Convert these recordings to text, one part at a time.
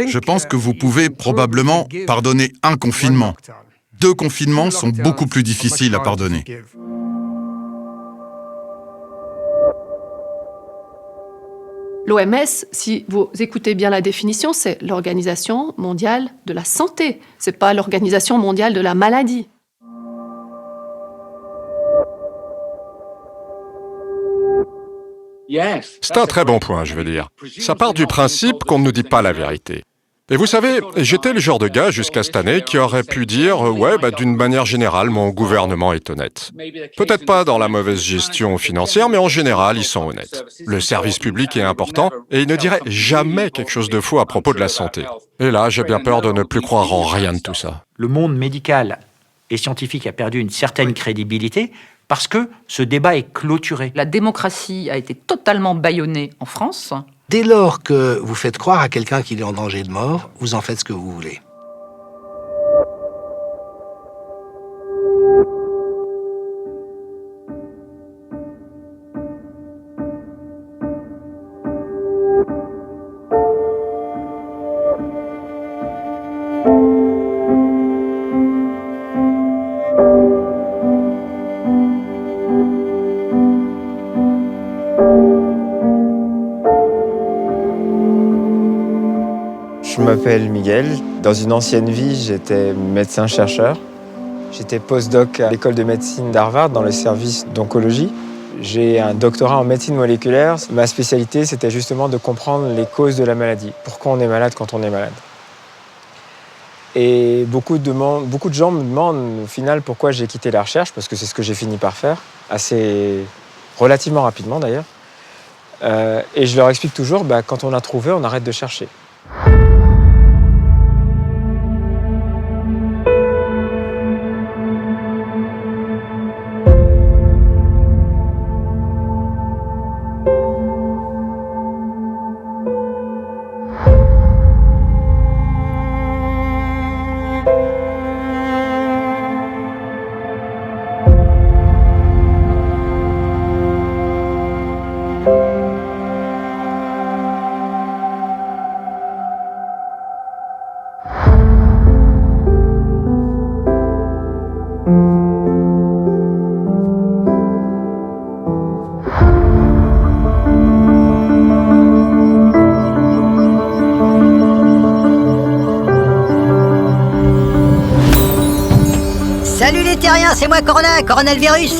Je pense que vous pouvez probablement pardonner un confinement. 2 confinements sont beaucoup plus difficiles à pardonner. L'OMS, si vous écoutez bien la définition, c'est l'Organisation mondiale de la santé. Ce n'est pas l'Organisation mondiale de la maladie. C'est un très bon point, je veux dire. Ça part du principe qu'on ne nous dit pas la vérité. Et vous savez, j'étais le genre de gars jusqu'à cette année qui aurait pu dire « Ouais, d'une manière générale, mon gouvernement est honnête. » Peut-être pas dans la mauvaise gestion financière, mais en général, ils sont honnêtes. Le service public est important et ils ne diraient jamais quelque chose de faux à propos de la santé. Et là, j'ai bien peur de ne plus croire en rien de tout ça. Le monde médical et scientifique a perdu une certaine crédibilité parce que ce débat est clôturé. La démocratie a été totalement bâillonnée en France. Dès lors que vous faites croire à quelqu'un qu'il est en danger de mort, vous en faites ce que vous voulez. Je m'appelle Miguel. Dans une ancienne vie, j'étais médecin-chercheur. J'étais postdoc à l'école de médecine d'Harvard dans le service d'oncologie. J'ai un doctorat en médecine moléculaire. Ma spécialité, c'était justement de comprendre les causes de la maladie. Pourquoi on est malade quand on est malade. Et beaucoup de gens me demandent au final pourquoi j'ai quitté la recherche, parce que c'est ce que j'ai fini par faire, relativement rapidement d'ailleurs. Et je leur explique toujours, quand on a trouvé, on arrête de chercher. Salut les terriens, c'est moi Corona, Coronavirus.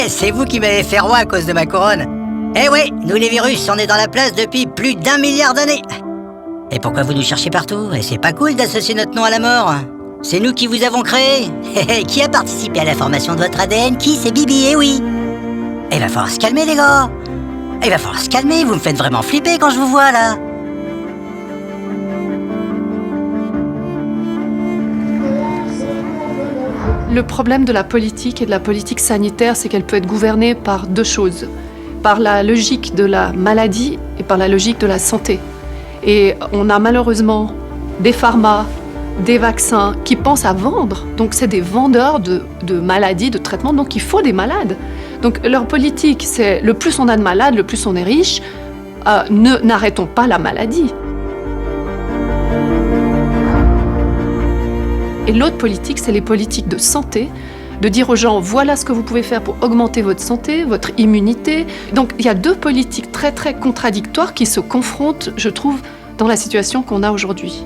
C'est vous qui m'avez fait roi à cause de ma couronne. Eh ouais, nous les virus, on est dans la place depuis plus d'1 milliard d'années. Et pourquoi vous nous cherchez partout? Et c'est pas cool d'associer notre nom à la mort. C'est nous qui vous avons créé. Qui a participé à la formation de votre ADN? Qui? C'est Bibi, eh oui. Il va falloir se calmer les gars. Il va falloir se calmer, vous me faites vraiment flipper quand je vous vois là. Le problème de la politique et de la politique sanitaire, c'est qu'elle peut être gouvernée par 2 choses. Par la logique de la maladie et par la logique de la santé. Et on a malheureusement des pharma, des vaccins qui pensent à vendre. Donc c'est des vendeurs de maladies, de traitements, donc il faut des malades. Donc leur politique, c'est le plus on a de malades, le plus on est riche. N'arrêtons pas la maladie. Et l'autre politique, c'est les politiques de santé, de dire aux gens, voilà ce que vous pouvez faire pour augmenter votre santé, votre immunité. Donc il y a 2 politiques très très contradictoires qui se confrontent, je trouve, dans la situation qu'on a aujourd'hui.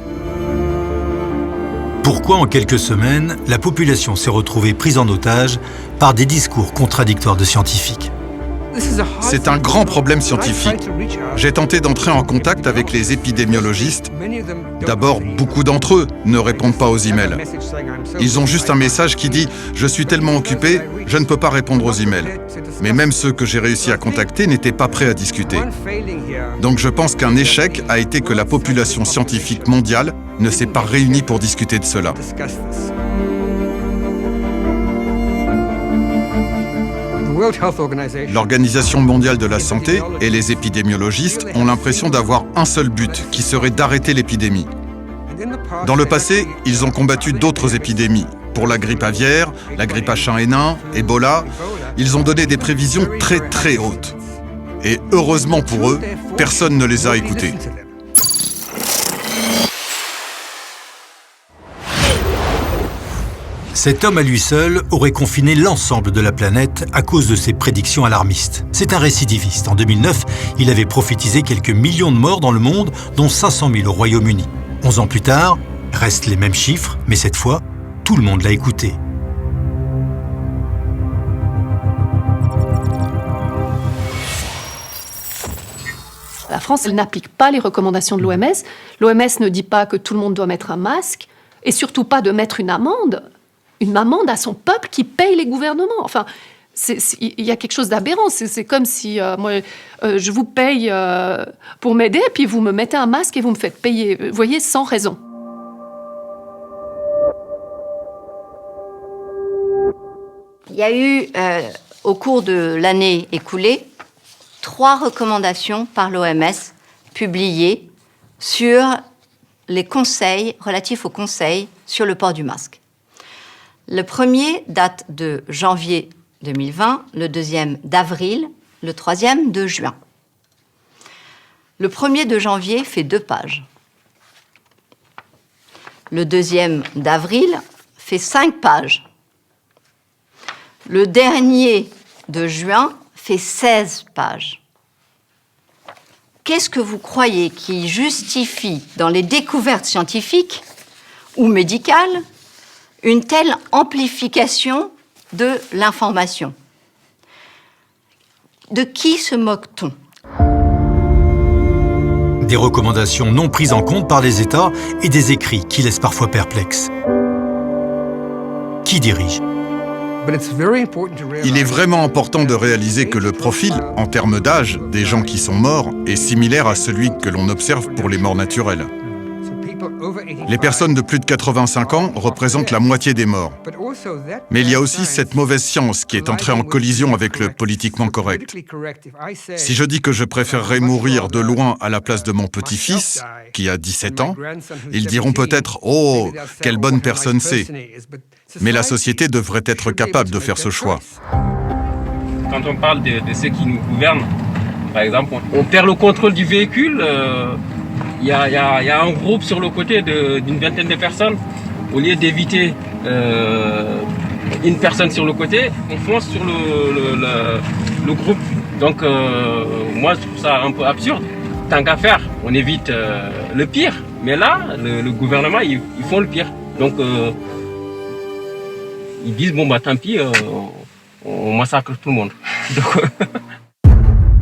Pourquoi en quelques semaines, la population s'est retrouvée prise en otage par des discours contradictoires de scientifiques? C'est un grand problème scientifique. J'ai tenté d'entrer en contact avec les épidémiologistes. D'abord, beaucoup d'entre eux ne répondent pas aux emails. Ils ont juste un message qui dit « Je suis tellement occupé, je ne peux pas répondre aux emails ». Mais même ceux que j'ai réussi à contacter n'étaient pas prêts à discuter. Donc je pense qu'un échec a été que la population scientifique mondiale ne s'est pas réunie pour discuter de cela. L'Organisation mondiale de la santé et les épidémiologistes ont l'impression d'avoir un seul but, qui serait d'arrêter l'épidémie. Dans le passé, ils ont combattu d'autres épidémies. Pour la grippe aviaire, la grippe H1N1, Ebola, ils ont donné des prévisions très très hautes. Et heureusement pour eux, personne ne les a écoutés. Cet homme à lui seul aurait confiné l'ensemble de la planète à cause de ses prédictions alarmistes. C'est un récidiviste. En 2009, il avait prophétisé quelques millions de morts dans le monde, dont 500 000 au Royaume-Uni. 11 ans plus tard, restent les mêmes chiffres, mais cette fois, tout le monde l'a écouté. La France, elle n'applique pas les recommandations de l'OMS. L'OMS ne dit pas que tout le monde doit mettre un masque, et surtout pas de mettre une amende à son peuple qui paye les gouvernements. Enfin, il y a quelque chose d'aberrant. C'est comme si je vous paye pour m'aider, puis vous me mettez un masque et vous me faites payer, vous voyez, sans raison. Il y a eu, au cours de l'année écoulée, 3 recommandations par l'OMS publiées sur les conseils relatifs aux conseils sur le port du masque. Le premier date de janvier 2020, le deuxième d'avril, le troisième de juin. Le premier de janvier fait 2 pages. Le deuxième d'avril fait 5 pages. Le dernier de juin fait 16 pages. Qu'est-ce que vous croyez qui justifie, dans les découvertes scientifiques ou médicales, une telle amplification de l'information? De qui se moque-t-on? Des recommandations non prises en compte par les États et des écrits qui laissent parfois perplexes. Qui dirige ? Il est vraiment important de réaliser que le profil, en termes d'âge, des gens qui sont morts est similaire à celui que l'on observe pour les morts naturelles. Les personnes de plus de 85 ans représentent la moitié des morts. Mais il y a aussi cette mauvaise science qui est entrée en collision avec le politiquement correct. Si je dis que je préférerais mourir de loin à la place de mon petit-fils, qui a 17 ans, ils diront peut-être « Oh, quelle bonne personne c'est !» Mais la société devrait être capable de faire ce choix. Quand on parle de ceux qui nous gouvernent, par exemple, on perd le contrôle du véhicule. Il y a un groupe sur le côté d'une vingtaine de personnes. Au lieu d'éviter une personne sur le côté, on fonce sur le groupe. Donc moi, je trouve ça un peu absurde. Tant qu'à faire, on évite le pire. Mais là, le gouvernement, ils font le pire. Donc ils disent, bon bah tant pis, on massacre tout le monde.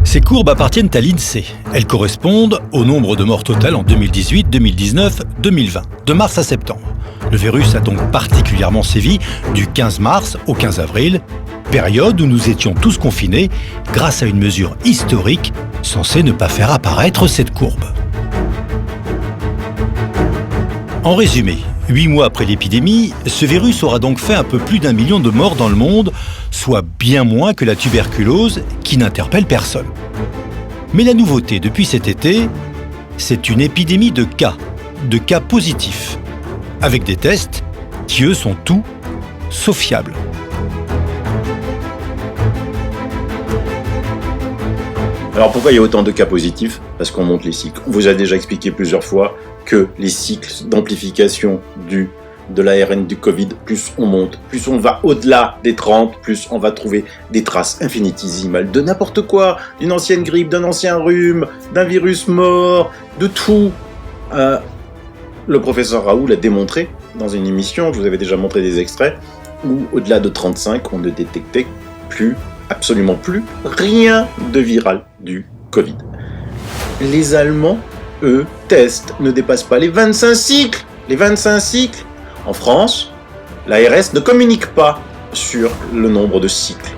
Ces courbes appartiennent à l'INSEE. Elles correspondent au nombre de morts total en 2018, 2019, 2020, de mars à septembre. Le virus a donc particulièrement sévi du 15 mars au 15 avril, période où nous étions tous confinés grâce à une mesure historique censée ne pas faire apparaître cette courbe. En résumé, 8 mois après l'épidémie, ce virus aura donc fait un peu plus d'1 million de morts dans le monde, soit bien moins que la tuberculose qui n'interpelle personne. Mais la nouveauté depuis cet été, c'est une épidémie de cas positifs, avec des tests qui, eux, sont tout sauf fiables. Alors pourquoi il y a autant de cas positifs? Parce qu'on monte les cycles. On vous a déjà expliqué plusieurs fois que les cycles d'amplification de l'ARN du Covid, plus on monte, plus on va au-delà des 30, plus on va trouver des traces infinitésimales de n'importe quoi, d'une ancienne grippe, d'un ancien rhume, d'un virus mort, de tout. Le professeur Raoult l'a démontré dans une émission, je vous avais déjà montré des extraits, où au-delà de 35, on ne détectait absolument plus rien de viral du Covid. Les Allemands, eux, testent, ne dépassent pas les 25 cycles. Les 25 cycles. En France, l'ARS ne communique pas sur le nombre de cycles.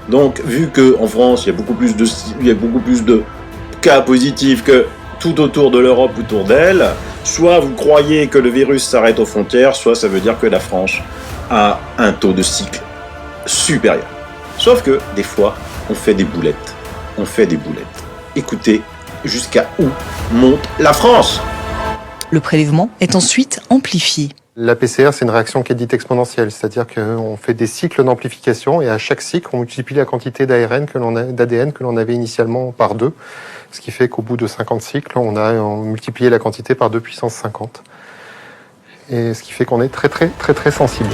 Donc, vu qu'en France, il y a beaucoup plus de cas positifs que tout autour de l'Europe, autour d'elle, soit vous croyez que le virus s'arrête aux frontières, soit ça veut dire que la France a un taux de cycle supérieur. Sauf que, des fois, on fait des boulettes. Écoutez, jusqu'à où monte la France? Le prélèvement est ensuite amplifié. La PCR, c'est une réaction qui est dite exponentielle, c'est-à-dire qu'on fait des cycles d'amplification et à chaque cycle, on multiplie la quantité d'ADN que l'on avait initialement par 2, ce qui fait qu'au bout de 50 cycles, on a multiplié la quantité par 2 puissance 50. Et ce qui fait qu'on est très sensible.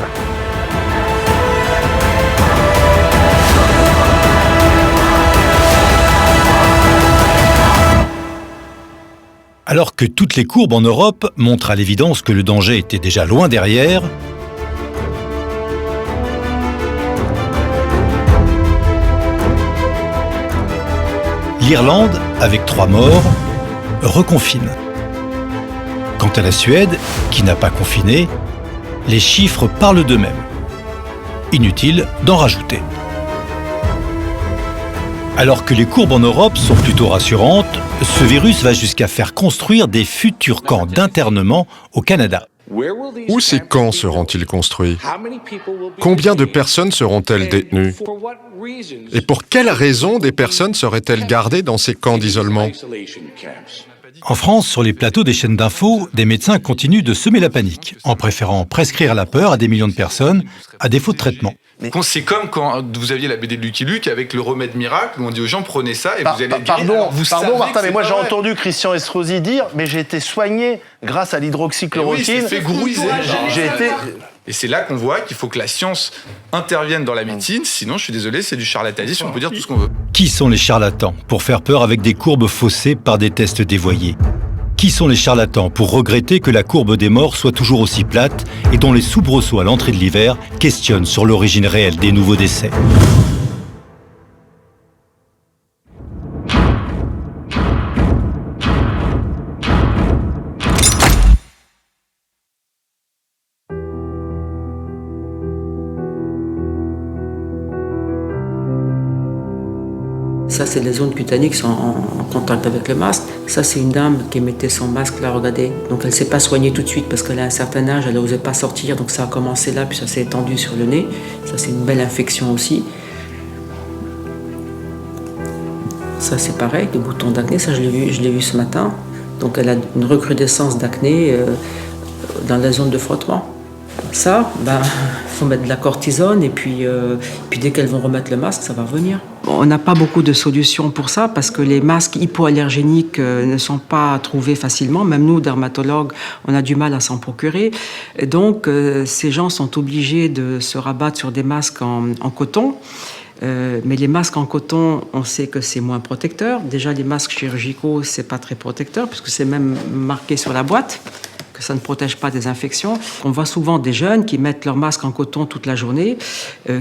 Alors que toutes les courbes en Europe montrent à l'évidence que le danger était déjà loin derrière, l'Irlande, avec 3 morts, reconfine. Quant à la Suède, qui n'a pas confiné, les chiffres parlent d'eux-mêmes. Inutile d'en rajouter. Alors que les courbes en Europe sont plutôt rassurantes, ce virus va jusqu'à faire construire des futurs camps d'internement au Canada. Où ces camps seront-ils construits? Combien de personnes seront-elles détenues? Et pour quelles raisons des personnes seraient-elles gardées dans ces camps d'isolement? En France, sur les plateaux des chaînes d'infos, des médecins continuent de semer la panique, en préférant prescrire la peur à des millions de personnes, à défaut de traitement. C'est comme quand vous aviez la BD de Lucky Luke avec le remède miracle où on dit aux gens prenez ça et vous allez Pardon Martin, mais moi j'ai entendu Christian Estrosi dire mais j'ai été soigné grâce à l'hydroxychloroquine. Oui, c'est fait gourouiser. J'ai été... Et c'est là qu'on voit qu'il faut que la science intervienne dans la médecine, sinon je suis désolé, c'est du charlatanisme, on peut dire tout ce qu'on veut. Qui sont les charlatans pour faire peur avec des courbes faussées par des tests dévoyés? Qui sont les charlatans pour regretter que la courbe des morts soit toujours aussi plate et dont les soubresauts à l'entrée de l'hiver questionnent sur l'origine réelle des nouveaux décès? Ça, c'est les zones cutanées qui sont en contact avec le masque. Ça, c'est une dame qui mettait son masque là, regardez. Donc, elle ne s'est pas soignée tout de suite parce qu'elle a un certain âge, elle n'osait pas sortir. Donc, ça a commencé là, puis ça s'est étendu sur le nez. Ça, c'est une belle infection aussi. Ça, c'est pareil, des boutons d'acné. Ça, je l'ai vu ce matin. Donc, elle a une recrudescence d'acné dans la zone de frottement. Ça, faut mettre de la cortisone et puis dès qu'elles vont remettre le masque, ça va revenir. On n'a pas beaucoup de solutions pour ça parce que les masques hypoallergéniques ne sont pas trouvés facilement. Même nous, dermatologues, on a du mal à s'en procurer. Et donc, ces gens sont obligés de se rabattre sur des masques en coton. Mais les masques en coton, on sait que c'est moins protecteur. Déjà, les masques chirurgicaux, c'est pas très protecteur puisque c'est même marqué sur la boîte que ça ne protège pas des infections. On voit souvent des jeunes qui mettent leur masque en coton toute la journée,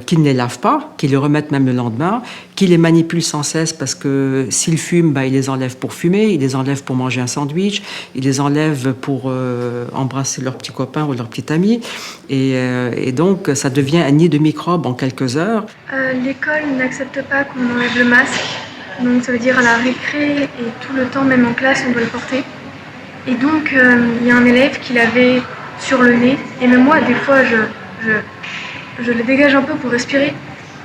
qui ne les lavent pas, qui les remettent même le lendemain, qui les manipulent sans cesse parce que s'ils fument, ils les enlèvent pour fumer, ils les enlèvent pour manger un sandwich, ils les enlèvent pour embrasser leur petit copain ou leur petit ami. Et donc, ça devient un nid de microbes en quelques heures. L'école n'accepte pas qu'on enlève le masque. Donc, ça veut dire à la récré et tout le temps, même en classe, on doit le porter. Et donc, il y a un élève qui l'avait sur le nez. Et même moi, des fois, je le dégage un peu pour respirer.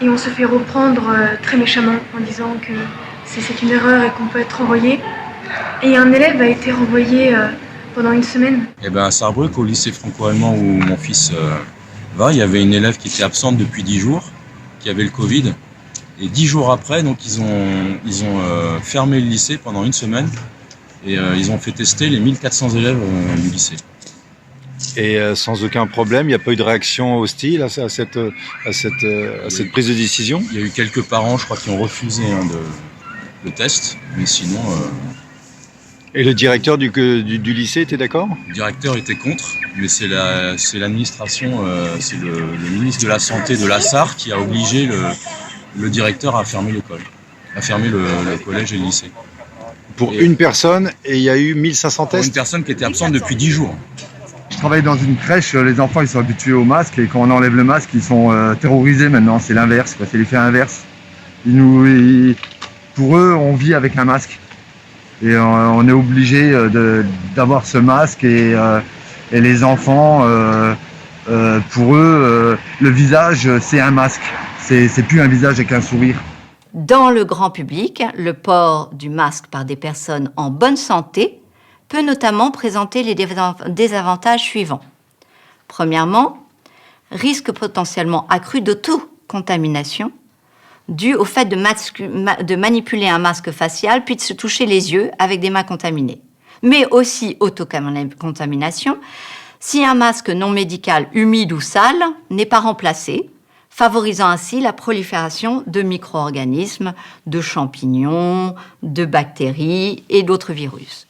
Et on se fait reprendre très méchamment en disant que c'est une erreur et qu'on peut être renvoyé. Et un élève a été renvoyé pendant une semaine. À Sarrebruck, au lycée franco-allemand où mon fils va, il y avait une élève qui était absente depuis 10 jours, qui avait le Covid. Et 10 jours après, donc, ils ont fermé le lycée pendant une semaine. Et ils ont fait tester les 1400 élèves du lycée. Et sans aucun problème, il n'y a pas eu de réaction hostile à cette prise de décision? Il y a eu quelques parents, je crois, qui ont refusé le test, mais sinon... Et le directeur du lycée était d'accord? Le directeur était contre, mais c'est l'administration, c'est le ministre de la Santé de la Sarre qui a obligé le directeur à fermer l'école, à fermer le collège et le lycée. Pour une personne, et il y a eu 1500 tests? Pour une personne qui était absente depuis 10 jours. Je travaille dans une crèche, les enfants ils sont habitués au masque et quand on enlève le masque, ils sont terrorisés maintenant, c'est l'inverse, c'est l'effet inverse. Pour eux, on vit avec un masque. Et on est obligé d'avoir ce masque et les enfants, pour eux, le visage c'est un masque, c'est plus un visage avec un sourire. Dans le grand public, le port du masque par des personnes en bonne santé peut notamment présenter les désavantages suivants. Premièrement, risque potentiellement accru d'auto-contamination dû au fait de manipuler un masque facial puis de se toucher les yeux avec des mains contaminées. Mais aussi autocontamination si un masque non médical humide ou sale n'est pas remplacé, favorisant ainsi la prolifération de micro-organismes, de champignons, de bactéries et d'autres virus.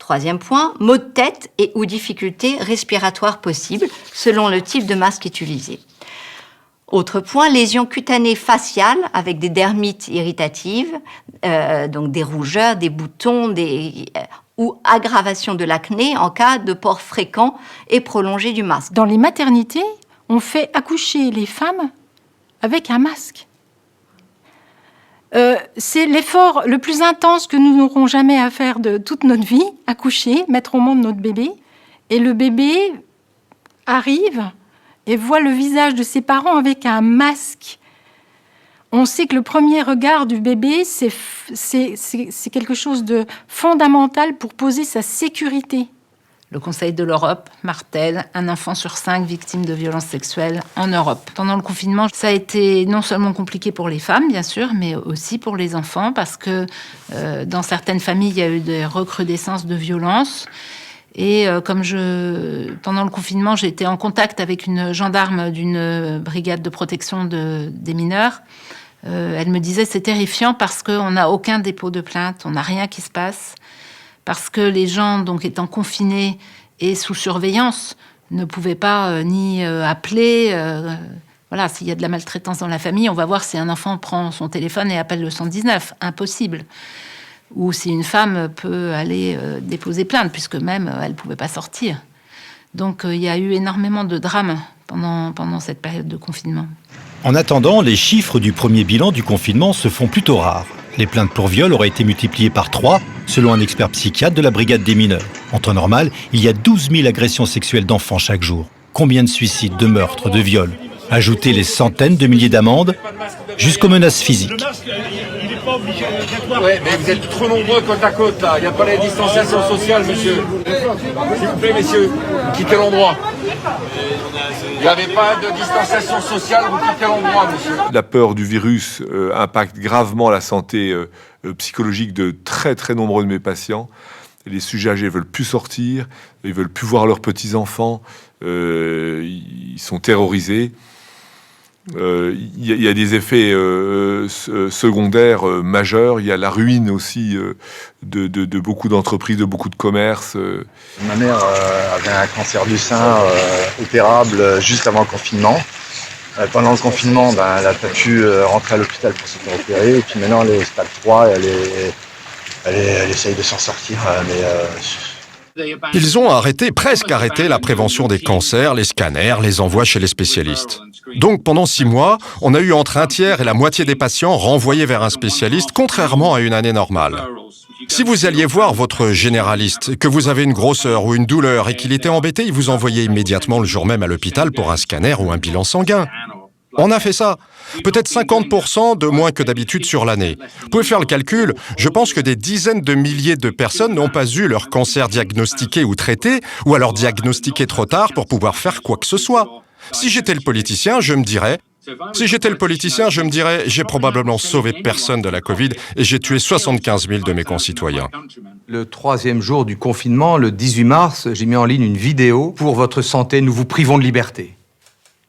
Troisième point, maux de tête et ou difficultés respiratoires possibles selon le type de masque utilisé. Autre point, lésions cutanées faciales avec des dermites irritatives, donc des rougeurs, des boutons, ou aggravation de l'acné en cas de port fréquent et prolongé du masque. Dans les maternités, on fait accoucher les femmes avec un masque. C'est l'effort le plus intense que nous n'aurons jamais à faire de toute notre vie, accoucher, mettre au monde notre bébé. Et le bébé arrive et voit le visage de ses parents avec un masque. On sait que le premier regard du bébé, c'est quelque chose de fondamental pour poser sa sécurité. Le Conseil de l'Europe martèle 1 enfant sur 5 victime de violences sexuelles en Europe. Pendant le confinement, ça a été non seulement compliqué pour les femmes, bien sûr, mais aussi pour les enfants, parce que dans certaines familles, il y a eu des recrudescences de violences. Et pendant le confinement, j'ai été en contact avec une gendarme d'une brigade de protection des mineurs. Elle me disait c'est terrifiant parce qu'on n'a aucun dépôt de plainte, on n'a rien qui se passe. Parce que les gens, donc étant confinés et sous surveillance, ne pouvaient pas ni appeler. Voilà, s'il y a de la maltraitance dans la famille, on va voir si un enfant prend son téléphone et appelle le 119. Impossible. Ou si une femme peut aller déposer plainte, puisque même elle ne pouvait pas sortir. Donc il y a eu énormément de drames pendant cette période de confinement. En attendant, les chiffres du premier bilan du confinement se font plutôt rares. Les plaintes pour viol auraient été multipliées par 3, selon un expert psychiatre de la brigade des mineurs. En temps normal, il y a 12 000 agressions sexuelles d'enfants chaque jour. Combien de suicides, de meurtres, de viols? Ajoutez les centaines de milliers d'amendes, jusqu'aux menaces physiques. Ouais, mais vous êtes trop nombreux côte à côte, là. Il n'y a pas la distanciation sociale, monsieur. S'il vous plaît, messieurs, quittez l'endroit. Il n'y avait pas de distanciation sociale, vous quittez l'endroit, monsieur. La peur du virus impacte gravement la santé psychologique de très très nombreux de mes patients. Les sujets âgés ne veulent plus sortir, ils ne veulent plus voir leurs petits-enfants, ils sont terrorisés. Il y a des effets secondaires majeurs. Il y a la ruine aussi de beaucoup d'entreprises, de beaucoup de commerces. Ma mère avait un cancer du sein opérable juste avant le confinement. Pendant le confinement, elle n'a pas pu rentrer à l'hôpital pour se faire opérer. Et puis maintenant, elle est au stade 3 et elle essaye de s'en sortir. Ils ont presque arrêté la prévention des cancers, les scanners, les envois chez les spécialistes. Donc pendant 6 mois, on a eu entre un tiers et la moitié des patients renvoyés vers un spécialiste, contrairement à une année normale. Si vous alliez voir votre généraliste, que vous avez une grosseur ou une douleur et qu'il était embêté, il vous envoyait immédiatement le jour même à l'hôpital pour un scanner ou un bilan sanguin. On a fait ça. Peut-être 50% de moins que d'habitude sur l'année. Vous pouvez faire le calcul, je pense que des dizaines de milliers de personnes n'ont pas eu leur cancer diagnostiqué ou traité, ou alors diagnostiqué trop tard pour pouvoir faire quoi que ce soit. Si j'étais le politicien, je me dirais, j'ai probablement sauvé personne de la Covid et j'ai tué 75 000 de mes concitoyens. Le 3e jour du confinement, le 18 mars, j'ai mis en ligne une vidéo. Pour votre santé, nous vous privons de liberté.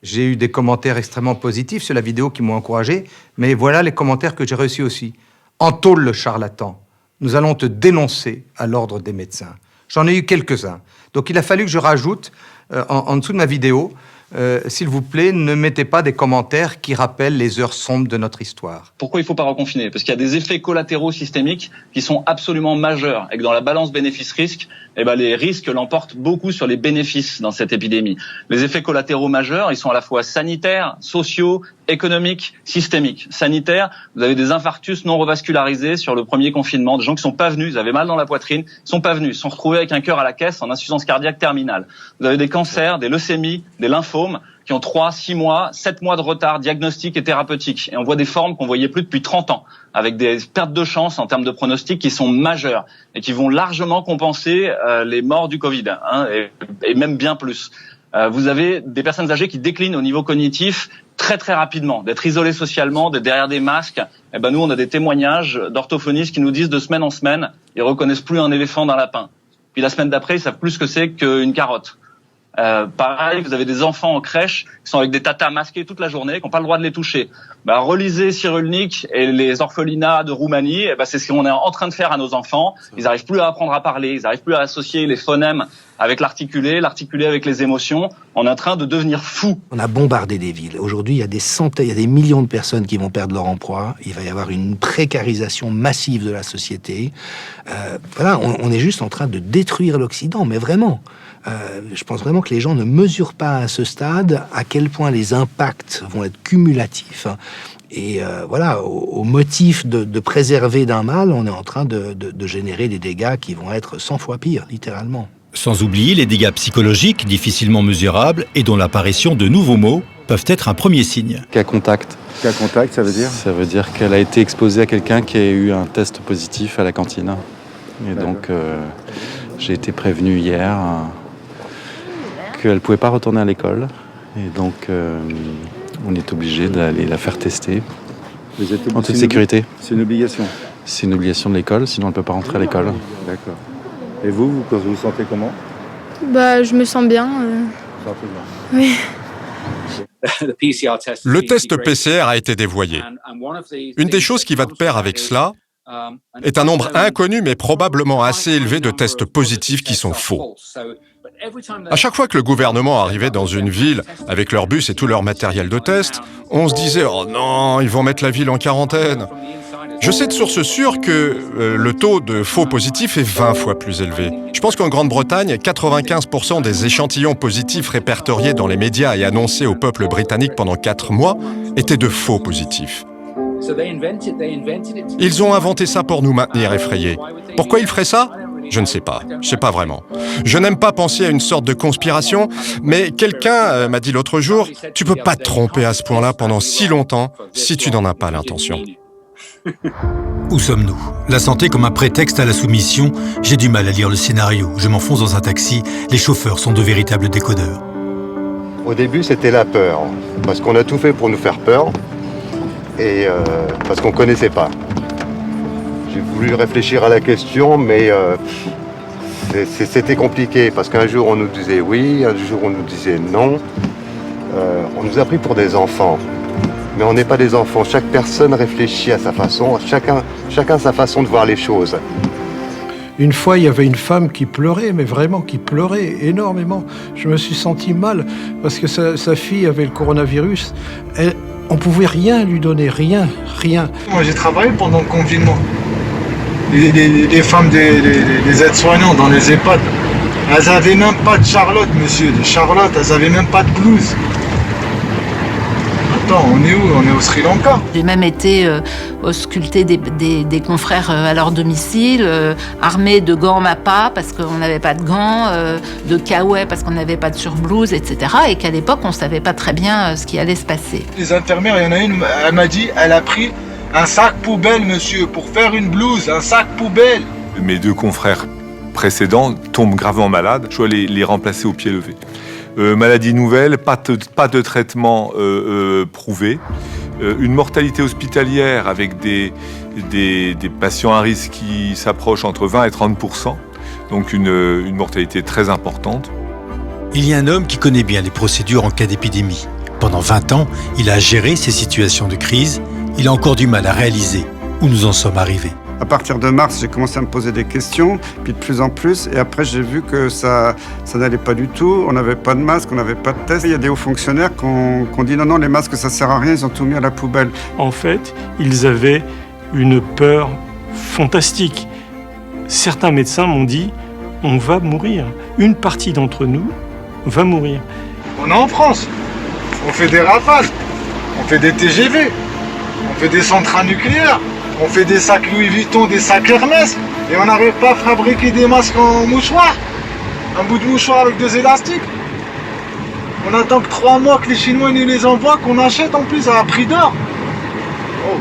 J'ai eu des commentaires extrêmement positifs sur la vidéo qui m'ont encouragé, mais voilà les commentaires que j'ai reçus aussi. Entôle le charlatan. Nous allons te dénoncer à l'ordre des médecins. J'en ai eu quelques-uns. Donc il a fallu que je rajoute en dessous de ma vidéo, s'il vous plaît, ne mettez pas des commentaires qui rappellent les heures sombres de notre histoire. Pourquoi il ne faut pas reconfiner? Parce qu'il y a des effets collatéraux systémiques qui sont absolument majeurs et que dans la balance bénéfice-risque, les risques l'emportent beaucoup sur les bénéfices dans cette épidémie. Les effets collatéraux majeurs, ils sont à la fois sanitaires, sociaux, économiques, systémiques. Sanitaires, vous avez des infarctus non revascularisés sur le premier confinement, des gens qui sont pas venus, ils avaient mal dans la poitrine, ils sont pas venus, ils sont retrouvés avec un cœur à la caisse en insuffisance cardiaque terminale. Vous avez des cancers, des leucémies, des lymphomes qui ont 3, 6 mois, 7 mois de retard diagnostique et thérapeutique. Et on voit des formes qu'on voyait plus depuis 30 ans, avec des pertes de chance en termes de pronostic qui sont majeures et qui vont largement compenser les morts du Covid, et même bien plus. Vous avez des personnes âgées qui déclinent au niveau cognitif très très rapidement, d'être isolées socialement, d'être derrière des masques. Nous, on a des témoignages d'orthophonistes qui nous disent de semaine en semaine, ils reconnaissent plus un éléphant d'un lapin. Puis la semaine d'après, ils savent plus ce que c'est qu'une carotte. Pareil, vous avez des enfants en crèche qui sont avec des tatas masqués toute la journée, qui n'ont pas le droit de les toucher. Relisez Cyrulnik et les orphelinats de Roumanie, c'est ce qu'on est en train de faire à nos enfants. Ils n'arrivent plus à apprendre à parler, ils n'arrivent plus à associer les phonèmes avec l'articulé avec les émotions. On est en train de devenir fous. On a bombardé des villes. Aujourd'hui, il y a des centaines, il y a des millions de personnes qui vont perdre leur emploi. Il va y avoir une précarisation massive de la société. On est juste en train de détruire l'Occident, mais vraiment. Je pense vraiment que les gens ne mesurent pas à ce stade à quel point les impacts vont être cumulatifs. Et au motif de préserver d'un mal, on est en train de générer des dégâts qui vont être 100 fois pires, littéralement. Sans oublier les dégâts psychologiques difficilement mesurables et dont l'apparition de nouveaux mots peuvent être un premier signe. Cas contact. Cas contact, ça veut dire ? Ça veut dire qu'elle a été exposée à quelqu'un qui a eu un test positif à la cantine. Et donc, j'ai été prévenu hier qu'elle ne pouvait pas retourner à l'école. Et donc, on est obligé d'aller la faire tester. En toute sécurité. C'est une obligation ? C'est une obligation de l'école, sinon elle ne peut pas rentrer à l'école. D'accord. Et vous vous sentez comment ? Je me sens bien. Oui. Le test PCR a été dévoyé. Une des choses qui va de pair avec cela est un nombre inconnu mais probablement assez élevé de tests positifs qui sont faux. À chaque fois que le gouvernement arrivait dans une ville avec leur bus et tout leur matériel de test, on se disait « Oh non, ils vont mettre la ville en quarantaine ». Je sais de source sûre que le taux de faux positifs est 20 fois plus élevé. Je pense qu'en Grande-Bretagne, 95% des échantillons positifs répertoriés dans les médias et annoncés au peuple britannique pendant 4 mois étaient de faux positifs. Ils ont inventé ça pour nous maintenir effrayés. Pourquoi ils feraient ça ? Je ne sais pas. Je sais pas vraiment. Je n'aime pas penser à une sorte de conspiration, mais quelqu'un m'a dit l'autre jour, tu peux pas te tromper à ce point-là pendant si longtemps si tu n'en as pas l'intention. Où sommes-nous ? La santé comme un prétexte à la soumission, j'ai du mal à lire le scénario. Je m'enfonce dans un taxi, les chauffeurs sont de véritables décodeurs. Au début, c'était la peur, parce qu'on a tout fait pour nous faire peur, et parce qu'on ne connaissait pas. J'ai voulu réfléchir à la question, mais c'était compliqué, parce qu'un jour on nous disait oui, un jour on nous disait non. On nous a pris pour des enfants. Mais on n'est pas des enfants. Chaque personne réfléchit à sa façon, chacun sa façon de voir les choses. Une fois, il y avait une femme qui pleurait, mais vraiment qui pleurait énormément. Je me suis senti mal parce que sa fille avait le coronavirus. On ne pouvait rien lui donner, rien. Moi, j'ai travaillé pendant le confinement. Les femmes des aides-soignants dans les EHPAD, elles n'avaient même pas de Charlotte, monsieur. De Charlotte, elles n'avaient même pas de blouse. Attends, on est où ? On est au Sri Lanka. J'ai même été ausculter des confrères à leur domicile, armés de gants MAPA parce qu'on n'avait pas de gants, de caouets parce qu'on n'avait pas de surblouse, etc. Et qu'à l'époque, on ne savait pas très bien ce qui allait se passer. Les infirmières, il y en a une, elle m'a dit, elle a pris un sac poubelle, monsieur, pour faire une blouse, un sac poubelle. Mes 2 confrères précédents tombent gravement malades. Je dois les remplacer au pied levé. Maladie nouvelle, pas de traitement prouvé. Une mortalité hospitalière avec des patients à risque qui s'approchent entre 20 et 30%. Donc une mortalité très importante. Il y a un homme qui connaît bien les procédures en cas d'épidémie. Pendant 20 ans, il a géré ces situations de crise. Il a encore du mal à réaliser où nous en sommes arrivés. À partir de mars, j'ai commencé à me poser des questions, puis de plus en plus, et après j'ai vu que ça n'allait pas du tout, on n'avait pas de masque, on n'avait pas de test. Il y a des hauts fonctionnaires qui ont dit non, les masques ça sert à rien, ils ont tout mis à la poubelle. En fait, ils avaient une peur fantastique. Certains médecins m'ont dit, on va mourir. Une partie d'entre nous va mourir. On est en France, on fait des rafales, on fait des TGV, on fait des centrales nucléaires. On fait des sacs Louis Vuitton, des sacs Hermès, et on n'arrive pas à fabriquer des masques en mouchoir. Un bout de mouchoir avec 2 élastiques. On attend que 3 mois que les Chinois nous les envoient, qu'on achète en plus à un prix d'or. Oh.